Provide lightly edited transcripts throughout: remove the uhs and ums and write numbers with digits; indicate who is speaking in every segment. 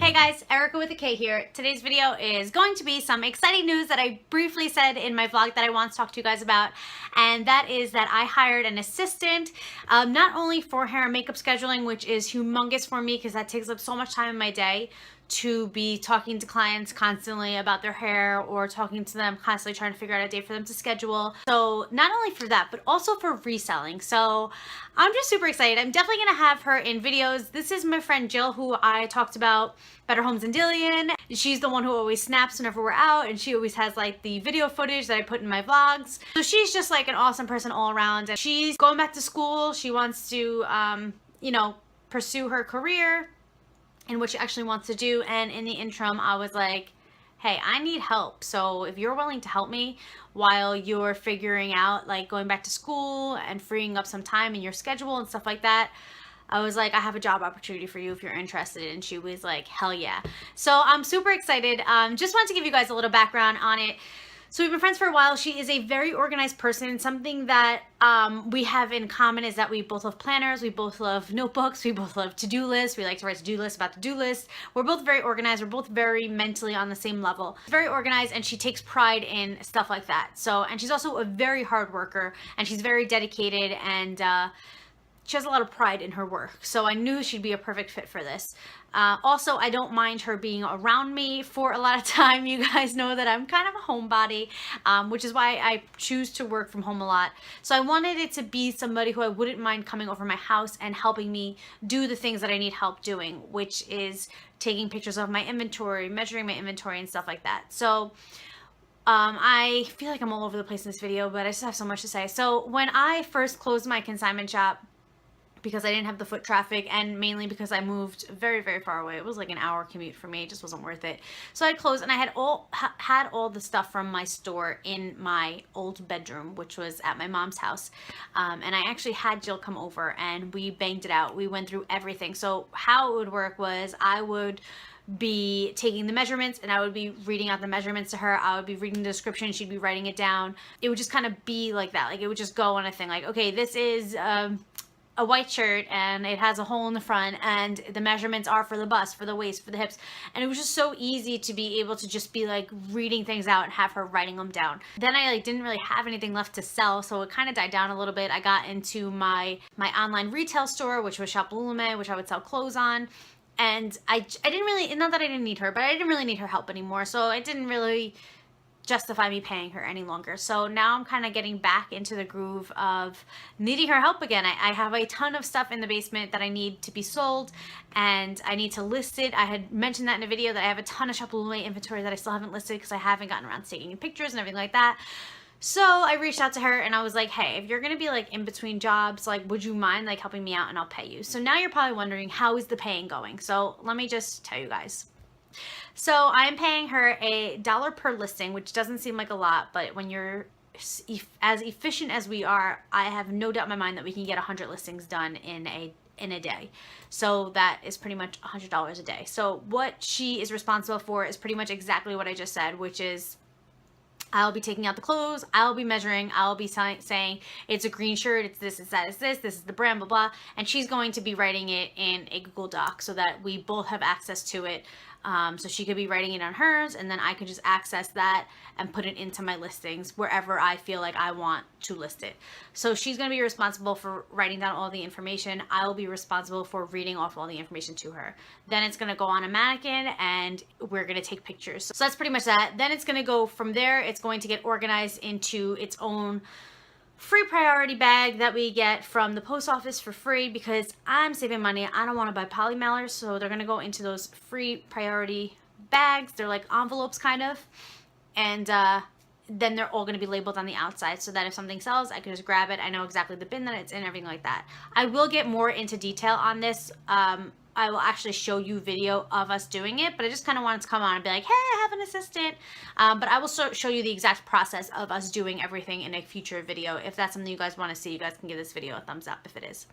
Speaker 1: Hey guys, Erica with a K here. Today's video is going to be some exciting news that I briefly said in my vlog that I want to talk to you guys about, and that is that I hired an assistant, not only for hair and makeup scheduling, which is humongous for me because that takes up so much time in my day, to be talking to clients constantly about their hair or talking to them constantly trying to figure out a date for them to schedule. So not only for that, but also for reselling. So I'm just super excited. I'm definitely gonna have her in videos. This is my friend Jill, who I talked about Better Homes in Dillian. She's the one who always snaps whenever we're out, and she always has like the video footage that I put in my vlogs. So she's just like an awesome person all around, and she's going back to school. She wants to pursue her career and what she actually wants to do. And in the interim, I was like, hey, I need help. So if you're willing to help me while you're figuring out like going back to school and freeing up some time in your schedule and stuff like that, I was like, I have a job opportunity for you if you're interested. And she was like, hell yeah. So I'm super excited. Just wanted to give you guys a little background on it. So we've been friends for a while. She is a very organized person. Something that we have in common is that we both love planners, we both love notebooks, we both love to-do lists. We like to write to-do lists about to-do lists. We're both very organized. We're both very mentally on the same level. Very organized, and she takes pride in stuff like that. So, and she's also a very hard worker, and she's very dedicated, and she has a lot of pride in her work. So I knew she'd be a perfect fit for this. Also, I don't mind her being around me for a lot of time. You guys know that I'm kind of a homebody, which is why I choose to work from home a lot. So I wanted it to be somebody who I wouldn't mind coming over my house and helping me do the things that I need help doing, which is taking pictures of my inventory, measuring my inventory, and stuff like that. So I feel like I'm all over the place in this video, but I just have so much to say. So when I first closed my consignment shop, because I didn't have the foot traffic, and mainly because I moved very, very far away. It was like an hour commute for me. It just wasn't worth it. So I closed, and I had all the stuff from my store in my old bedroom, which was at my mom's house. And I actually had Jill come over, and we banged it out. We went through everything. So how it would work was I would be taking the measurements, and I would be reading out the measurements to her. I would be reading the description, she'd be writing it down. It would just kind of be like that. Like, it would just go on a thing like, okay, this is a white shirt and it has a hole in the front, and the measurements are for the bust, for the waist, for the hips. And it was just so easy to be able to just be like reading things out and have her writing them down. Then I like didn't really have anything left to sell, so it kind of died down a little bit. I got into my online retail store, which was Shop Lululemon, which I would sell clothes on. And I didn't really, not that I didn't need her, but I didn't really need her help anymore. So it didn't really justify me paying her any longer. So now I'm kind of getting back into the groove of needing her help again. I have a ton of stuff in the basement that I need to be sold, and I need to list it. I had mentioned that in a video that I have a ton of Shop Lululemon inventory that I still haven't listed because I haven't gotten around to taking pictures and everything like that. So I reached out to her and I was like, hey, if you're gonna be like in between jobs, like, would you mind like helping me out, and I'll pay you. So now you're probably wondering, how is the paying going? So let me just tell you guys. So I'm paying her $1 per listing, which doesn't seem like a lot, but when you're as efficient as we are, I have no doubt in my mind that we can get 100 listings done in a day. So that is pretty much $100 a day. So what she is responsible for is pretty much exactly what I just said, which is I'll be taking out the clothes, I'll be measuring, I'll be saying it's a green shirt, it's this, it's that, it's this is the brand, blah, blah. And she's going to be writing it in a Google Doc so that we both have access to it. So she could be writing it on hers, and then I could just access that and put it into my listings wherever I feel like I want to list it. So she's going to be responsible for writing down all the information. I will be responsible for reading off all the information to her. Then it's going to go on a mannequin, and we're going to take pictures. So that's pretty much that. Then it's going to go from there. It's going to get organized into its own free priority bag that we get from the post office for free, because I'm saving money. I don't want to buy poly mailers, so they're going to go into those free priority bags. They're like envelopes kind of, and then they're all going to be labeled on the outside so that if something sells, I can just grab it. I know exactly the bin that it's in, everything like that. I will get more into detail on this. I will actually show you video of us doing it, but I just kind of wanted to come on and be like, hey, I have an assistant. But I will show you the exact process of us doing everything in a future video. If that's something you guys want to see, you guys can give this video a thumbs up if it is.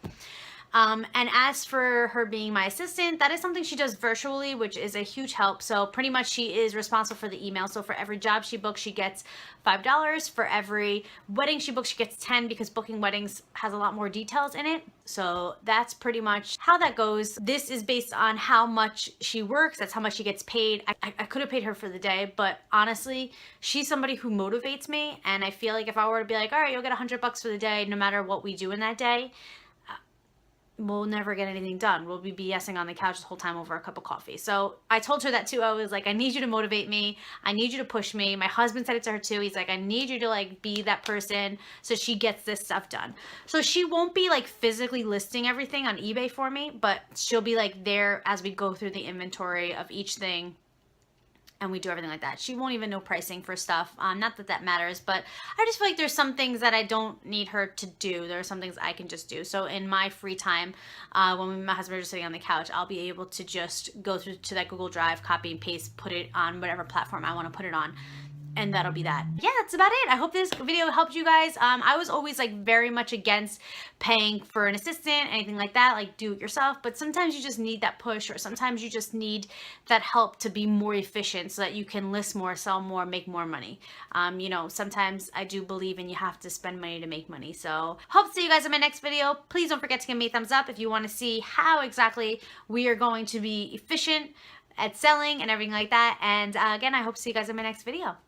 Speaker 1: And as for her being my assistant, that is something she does virtually, which is a huge help. So pretty much she is responsible for the email. So for every job she books, she gets $5. For every wedding she books, she gets 10, because booking weddings has a lot more details in it. So that's pretty much how that goes. This is based on how much she works. That's how much she gets paid. I could have paid her for the day, but honestly, she's somebody who motivates me. And I feel like if I were to be like, all right, you'll get $100 for the day, no matter what we do in that day, we'll never get anything done. We'll be BSing on the couch the whole time over a cup of coffee. So I told her that too. I was like, I need you to motivate me. I need you to push me. My husband said it to her too. He's like, I need you to like be that person so she gets this stuff done. So she won't be like physically listing everything on eBay for me, but she'll be like there as we go through the inventory of each thing. And we do everything like that. She won't even know pricing for stuff. Not that that matters, but I just feel like there's some things that I don't need her to do. There are some things I can just do. So in my free time, when me and my husband are just sitting on the couch, I'll be able to just go through to that Google Drive, copy and paste, put it on whatever platform I want to put it on. And that'll be that. Yeah, that's about it. I hope this video helped you guys. I was always like very much against paying for an assistant, anything like that, like do it yourself. But sometimes you just need that push, or sometimes you just need that help to be more efficient so that you can list more, sell more, make more money. You know, sometimes I do believe in you have to spend money to make money. So hope to see you guys in my next video. Please don't forget to give me a thumbs up if you want to see how exactly we are going to be efficient at selling and everything like that. And again, I hope to see you guys in my next video.